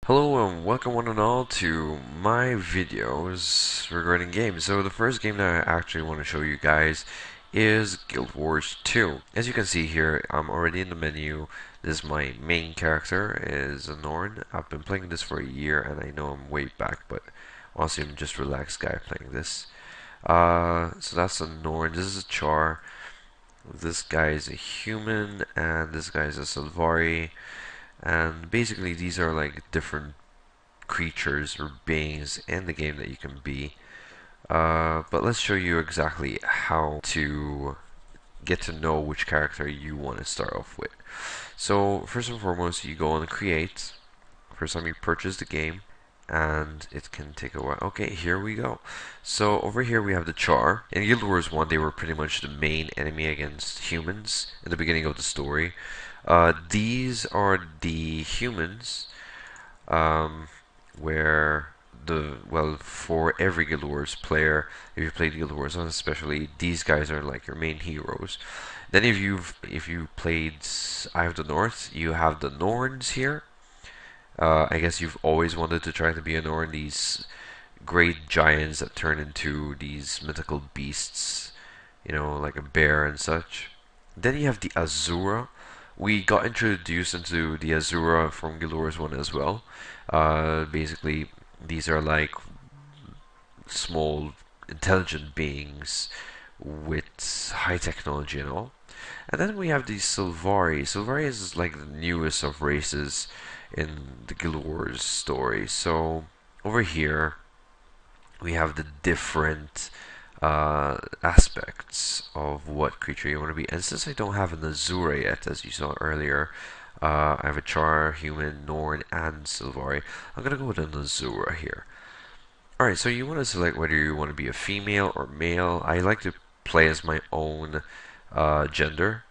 Hello and welcome one and all to my videos regarding games. So the first game that I actually want to show you guys is Guild Wars 2. As you can see here, I'm already in the menu. This is my main character, is a Norn. I've been playing this for a year and I know I'm way back, but honestly I'm just a relaxed guy playing this. So that's a Norn. This is a Char. This guy is a human and this guy is a Sylvari. And basically these are like different creatures or beings in the game that you can be. But let's show you exactly how to get to know which character you want to start off with. So first and foremost, you go on create. First time you purchase the game, and it can take a while. Okay, here we go. So over here we have the Char. In Guild Wars 1, they were pretty much the main enemy against humans in the beginning of the story. These are the humans, where for every Guild Wars player, if you played Guild Wars 1 especially, these guys are like your main heroes. Then if you played Eye of the North, you have the Norns here. I guess you've always wanted to try to be a Norn, these great giants that turn into these mythical beasts, like a bear and such. Then you have the Asura. We got introduced into the Asura from Guild Wars 1 as well. Basically, these are like small, intelligent beings with high technology and all. And then we have the Sylvari. Sylvari is like the newest of races in the Guild Wars story. So over here we have the different aspects of what creature you want to be. And since I don't have an Asura yet, as you saw earlier, I have a Char, Human, Norn, and Sylvari. I'm gonna go with an Asura here. Alright, so you want to select whether you want to be a female or male. I like to play as my own gender,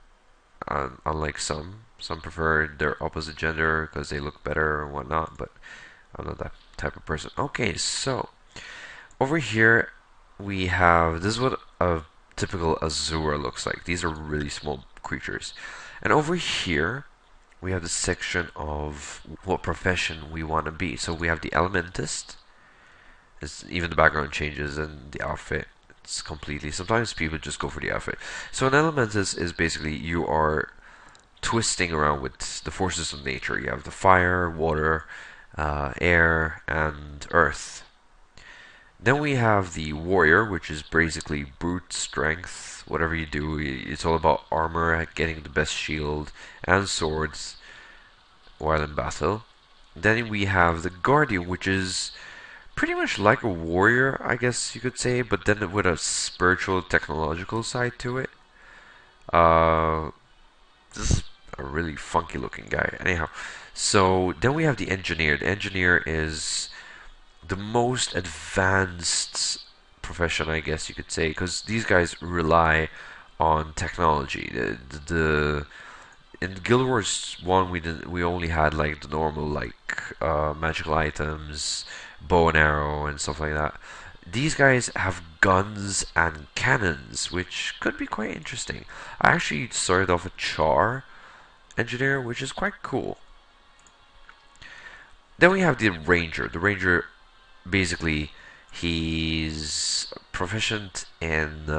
unlike some. Some prefer their opposite gender because they look better and whatnot, but I'm not that type of person. Okay, so over here we have, this is what a typical Asura looks like. These are really small creatures. And over here we have the section of what profession we want to be. So we have the Elementist. Even the background changes and the outfit. It's completely. Sometimes people just go for the outfit. So an Elementist is basically you are twisting around with the forces of nature. You have the fire, water, air, and earth. Then we have the warrior, which is basically brute strength. Whatever you do, it's all about armor, getting the best shield and swords while in battle. Then we have the guardian, which is pretty much like a warrior, I guess you could say, but then with a spiritual, technological side to it. This is a really funky looking guy. Anyhow, so then we have the engineer. The engineer is the most advanced profession, I guess you could say, because these guys rely on technology. In Guild Wars 1 we only had like the normal magical items, bow and arrow and stuff like that. These guys have guns and cannons, which could be quite interesting. I actually started off a Char engineer, which is quite cool. Then we have the Ranger. The Ranger, basically, he's proficient in,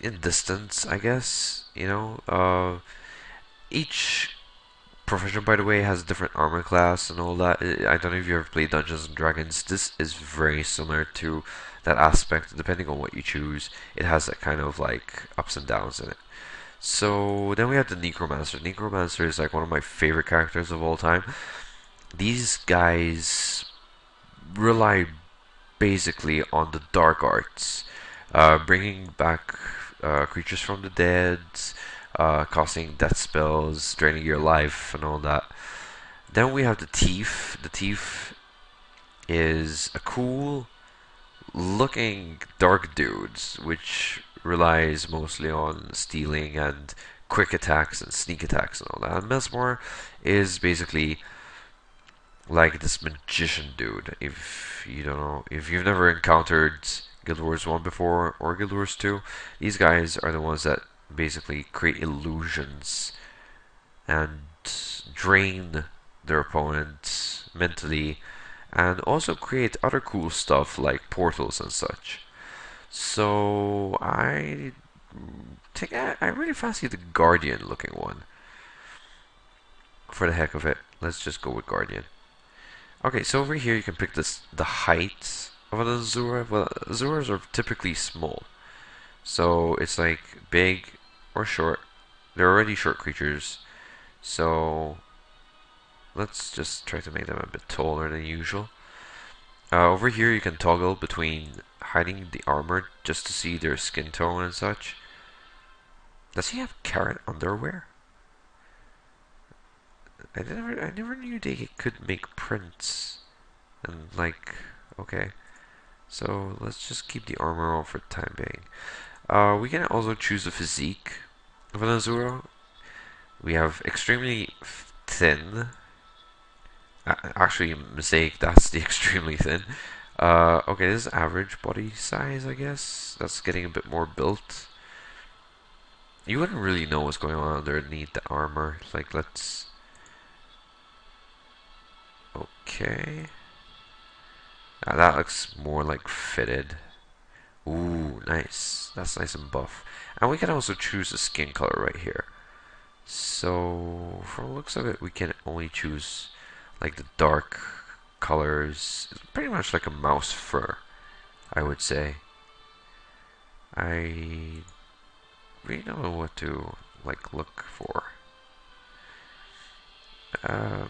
in distance, I guess. Each profession, by the way, has a different armor class and all that. I don't know if you ever played Dungeons and Dragons. This is very similar to that aspect. Depending on what you choose, it has that kind of like ups and downs in it. So then we have the Necromancer. Necromancer is like one of my favorite characters of all time. These guys rely basically on the dark arts, bringing back creatures from the dead, casting death spells, draining your life, and all that. Then we have the Thief. The Thief is a cool looking dark dude, which relies mostly on stealing and quick attacks and sneak attacks and all that. And Mesmore is basically like this magician dude. If you don't know, if you've never encountered Guild Wars 1 before or Guild Wars 2, these guys are the ones that basically create illusions and drain their opponents mentally, and also create other cool stuff like portals and such. So I really fancy the Guardian looking one. For the heck of it, let's just go with Guardian. Okay, so over here you can pick the height of an Asura. Well, Azuras are typically small, so it's like big or short. They're already short creatures, so let's just try to make them a bit taller than usual. Over here you can toggle between hiding the armor just to see their skin tone and such. Does he have carrot underwear? I never knew they could make prints. And like, okay. So let's just keep the armor on for the time being. We can also choose the physique of an Azura. We have extremely thin. Actually, mistake, that's the extremely thin. Okay, this is average body size, I guess. That's getting a bit more built. You wouldn't really know what's going on underneath the armor. Like, let's... Okay. That looks more like fitted. Ooh, nice. That's nice and buff. And we can also choose the skin color right here. So, from the looks of it, we can only choose like the dark colors. It's pretty much like a mouse fur, I would say. I really don't know what to like look for.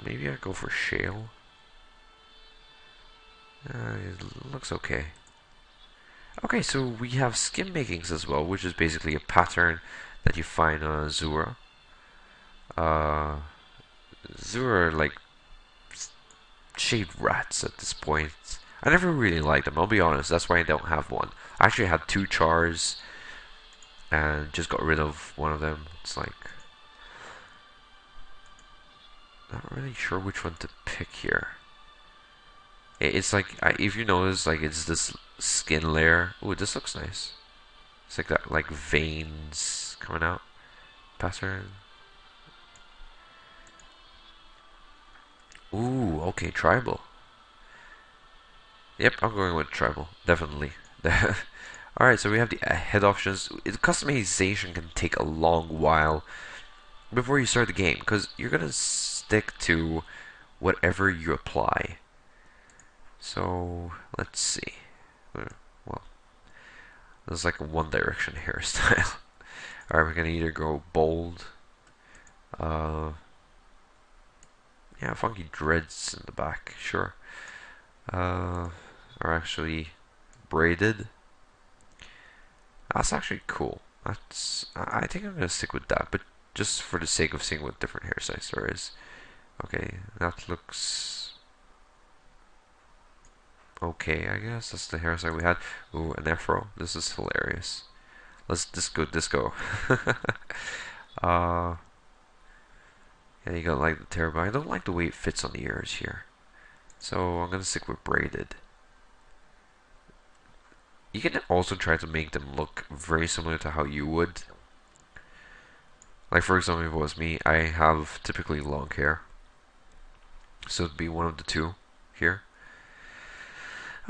Maybe I go for shale. It looks okay. Okay, so we have skin makings as well, which is basically a pattern that you find on Azura. Azura are like shaved rats at this point. I never really liked them, I'll be honest, that's why I don't have one. I actually had 2 chars and just got rid of one of them. It's like, not really sure which one to pick here. It's like, if you notice, like it's this skin layer. Ooh, this looks nice. It's like that, like veins coming out pattern. Ooh, okay, tribal. Yep, I'm going with tribal, definitely. Alright, so we have the head options. The customization can take a long while before you start the game, because you're gonna stick to whatever you apply. So, let's see. Well, there's like a One Direction hairstyle. Alright, we're gonna either go bold. Yeah, funky dreads in the back, sure. Are actually braided. That's actually cool. I think I'm gonna stick with that, but just for the sake of seeing what different hairstyles there is. Okay, that looks okay, I guess. That's the hairstyle we had. Ooh, an afro. This is hilarious. Let's disco. uh, yeah, you got like the terrible. I don't like the way it fits on the ears here, so I'm gonna stick with braided. You can also try to make them look very similar to how you would. Like for example, if it was me, I have typically long hair, so it'd be one of the two here.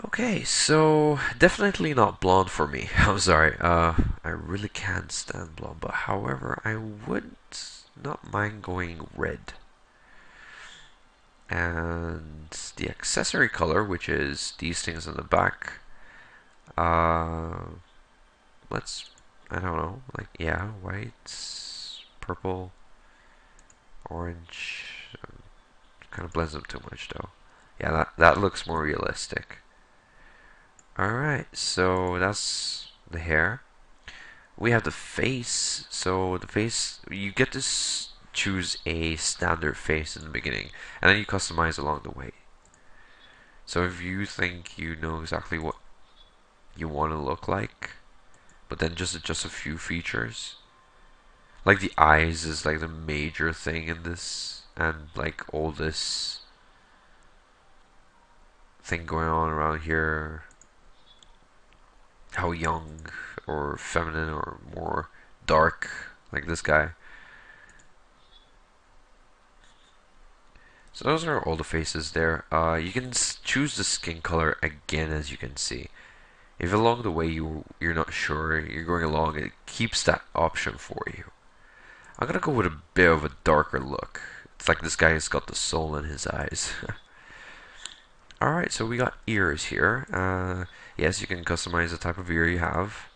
Okay, so definitely not blonde for me. I'm sorry. I really can't stand blonde, but however, I would not mind going red. And the accessory color, which is these things in the back, let's, I don't know, like, yeah, white, purple, orange, kind of blends them too much though. Yeah, that looks more realistic. Alright, so that's the hair. We have the face. So the face, you get to choose a standard face in the beginning, and then you customize along the way. So if you think you know exactly what you want to look like, but then just adjust a few features, like the eyes is like the major thing in this, and like all this thing going on around here, how young or feminine or more dark, like this guy. So those are all the faces there. You can choose the skin color again, as you can see. If along the way you're not sure, you're going along, it keeps that option for you. I'm gonna go with a bit of a darker look. It's like this guy has got the soul in his eyes. Alright, so we got ears here. Yes, you can customize the type of ear you have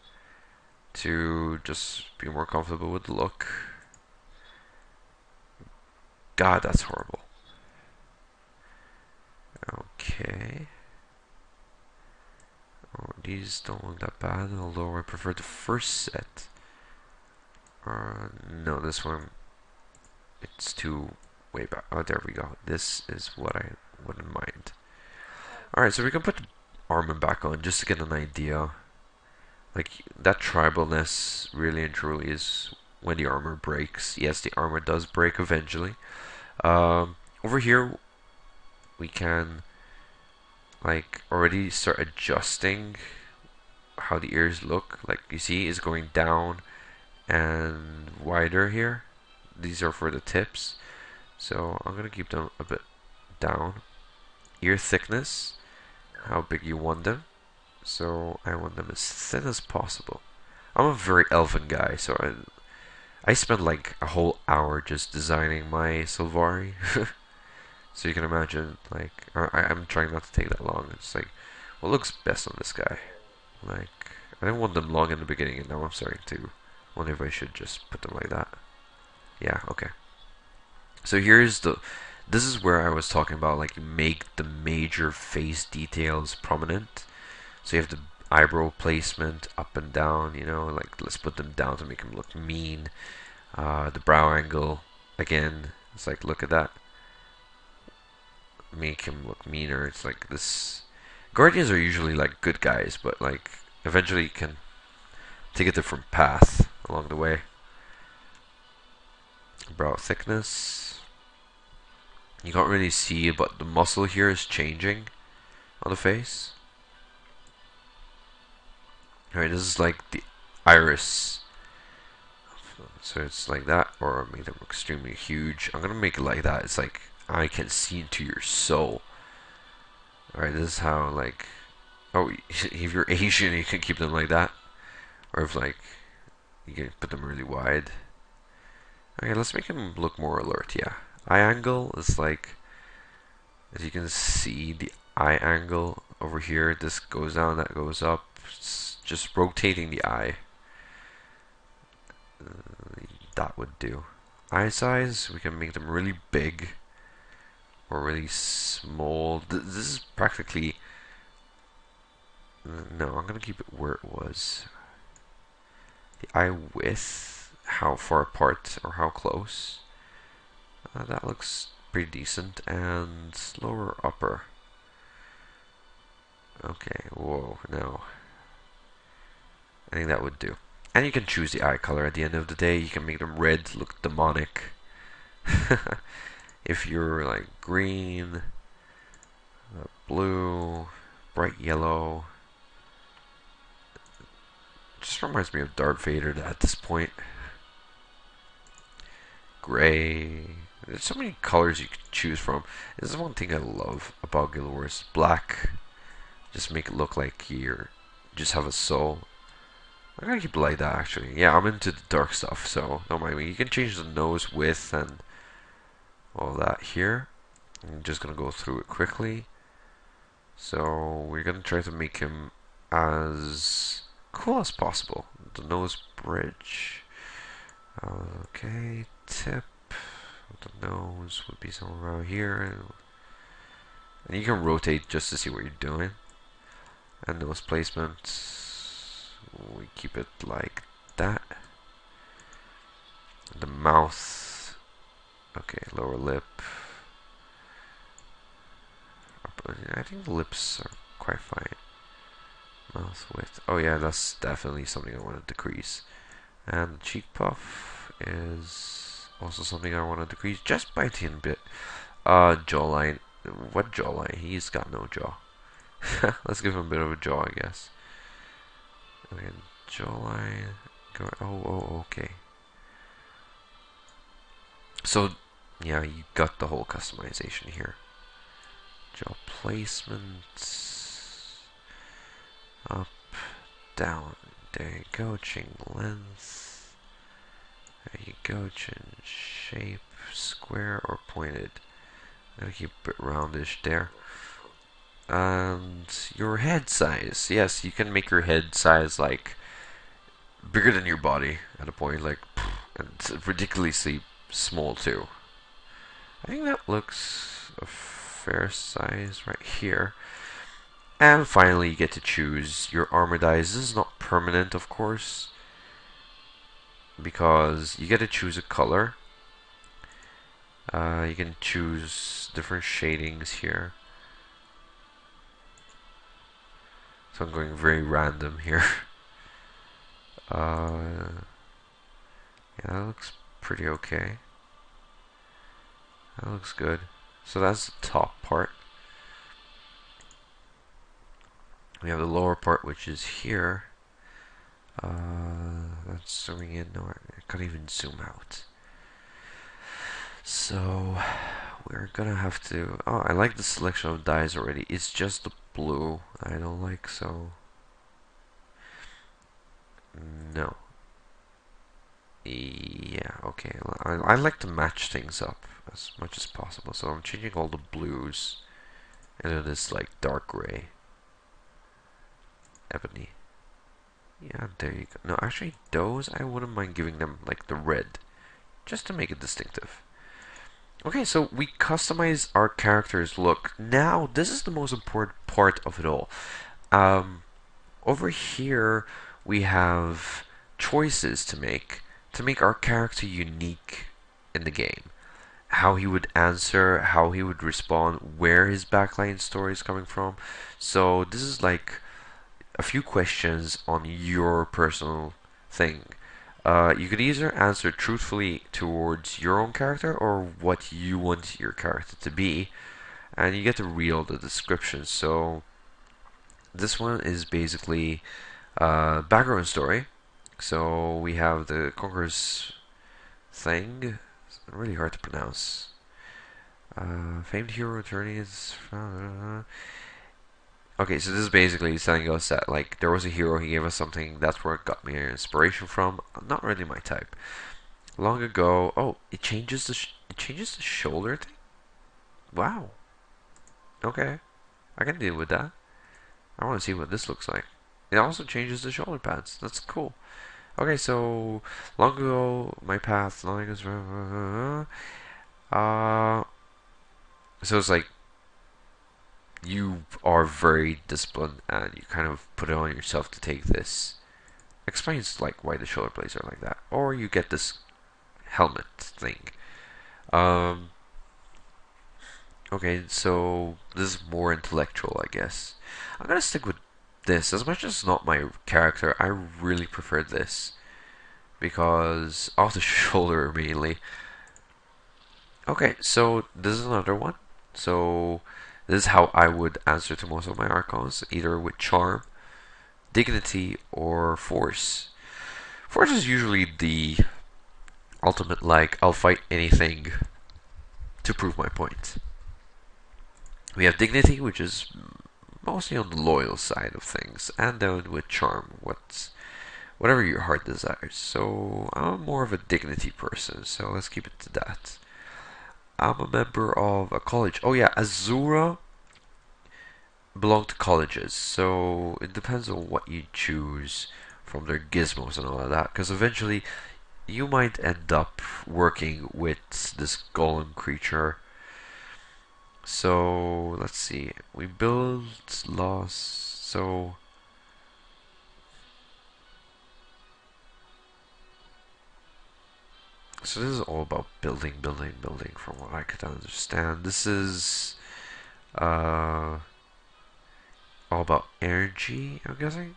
to just be more comfortable with the look. God, that's horrible. Okay. Oh, these don't look that bad, although I prefer the first set. No, this one, it's too way back. Oh, there we go. This is what I wouldn't mind. Alright, so we can put the armor back on just to get an idea. Like, that tribalness really and truly is when the armor breaks. Yes, the armor does break eventually. Over here, we can like already start adjusting how the ears look. Like you see, is going down and wider here. These are for the tips, so I'm gonna keep them a bit down. Ear thickness, how big you want them. So I want them as thin as possible. I'm a very elven guy, so I spent like a whole hour just designing my Sylvari. So you can imagine, like, I'm trying not to take that long. It's like, what looks best on this guy? Like, I didn't want them long in the beginning, and now I'm starting to wonder if I should just put them like that. Yeah, okay. So this is where I was talking about, like, you make the major face details prominent. So you have the eyebrow placement up and down, you know, like, let's put them down to make them look mean. The brow angle, again, it's like, look at that. Make him look meaner. It's like this. Guardians are usually like good guys, but like eventually you can take a different path along the way. Brow thickness. You can't really see, but the muscle here is changing on the face. Alright, this is like the iris. So it's like that, or make them extremely huge. I'm gonna make it like that. It's like I can see into your soul. Alright, this is how, like, oh, if you're Asian, you can keep them like that. Or if, like, you can put them really wide. Okay, let's make him look more alert, yeah. Eye angle is like, as you can see, the eye angle over here, this goes down, that goes up. It's just rotating the eye. That would do. Eye size, we can make them really big or really small. This is practically... No, I'm gonna keep it where it was. The eye width, how far apart or how close. That looks pretty decent. And lower upper. Okay, whoa, no. I think that would do. And you can choose the eye color at the end of the day. You can make them red, look demonic. If you're like green, blue, bright yellow. Just reminds me of Darth Vader at this point. Gray. There's so many colors you can choose from. This is one thing I love about Guild Wars. Black. Just make it look like you just have a soul. I'm gonna keep it like that actually. Yeah, I'm into the dark stuff, so don't mind me. You can change the nose width and all that here. I'm just gonna go through it quickly. So we're gonna try to make him as cool as possible. The nose bridge. Okay, tip. The nose would be somewhere around here. And you can rotate just to see what you're doing. And nose placement. We keep it like that. The mouth. Okay, lower lip. I think the lips are quite fine. Mouth width. Oh yeah, that's definitely something I want to decrease. And the cheek puff is also something I want to decrease just by a tiny bit. Jawline. What jawline? He's got no jaw. Let's give him a bit of a jaw, I guess. Okay, jawline. Okay. So yeah, you got the whole customization here. Jaw placement, up, down. There you go. Change length. There you go. Change shape, square or pointed. Gotta keep it roundish there. And your head size. Yes, you can make your head size like bigger than your body at a point, like, and it's ridiculously small too. I think that looks a fair size right here. And finally, you get to choose your armor dice. This is not permanent, of course, because you get to choose a color. You can choose different shadings here. So I'm going very random here. Yeah, that looks pretty okay. That looks good. So that's the top part. We have the lower part, which is here. That's zooming in. No, I can't even zoom out. So we're gonna have to. Oh, I like the selection of dyes already. It's just the blue I don't like. So no. Yeah. Okay. I like to match things up as much as possible. So I'm changing all the blues into this like dark gray, ebony. Yeah, there you go. No, actually, those I wouldn't mind giving them like the red, just to make it distinctive. Okay, so we customize our character's look. Now, this is the most important part of it all. Um, Over here, we have choices to make our character unique in the game. How he would answer, how he would respond, where his backline story is coming from. So this is like a few questions on your personal thing. You could either answer truthfully towards your own character or what you want your character to be, and you get to read all the descriptions. So this one is basically background story. So we have the Conqueror's thing. It's really hard to pronounce. Famed hero returning is. Okay, so this is basically telling us that like there was a hero, he gave us something. That's where it got me inspiration from. Not really my type. Long ago. Oh, it changes the shoulder thing. Wow. Okay, I can deal with that. I want to see what this looks like. It also changes the shoulder pads. That's cool. Okay, so long ago, my path, long as so it's like you are very disciplined and you kind of put it on yourself to take this. Explains like why the shoulder blades are like that, or you get this helmet thing. Um, okay, so this is more intellectual, I guess. I'm gonna stick with this. As much as it's not my character, I really prefer this because off the shoulder mainly. Okay, so this is another one. So this is how I would answer to most of my archons, either with charm, dignity, or force. Force is usually the ultimate, like, I'll fight anything to prove my point. We have dignity, which is mostly on the loyal side of things, and then with charm, whatever your heart desires. So I'm more of a dignity person, so let's keep it to that. I'm a member of a college. Oh yeah, Asura belong to colleges, so it depends on what you choose from their gizmos and all of that, because eventually you might end up working with this golem creature. So let's see, we build lost. So this is all about building, building, building. From what I could understand, this is all about energy, I'm guessing.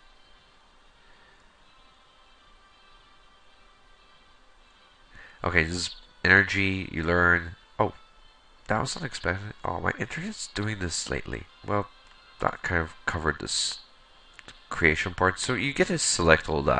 Okay, this is energy. You learn. Oh, that was unexpected. Oh, my internet's doing this lately. Well, that kind of covered this creation part. So you get to select all that.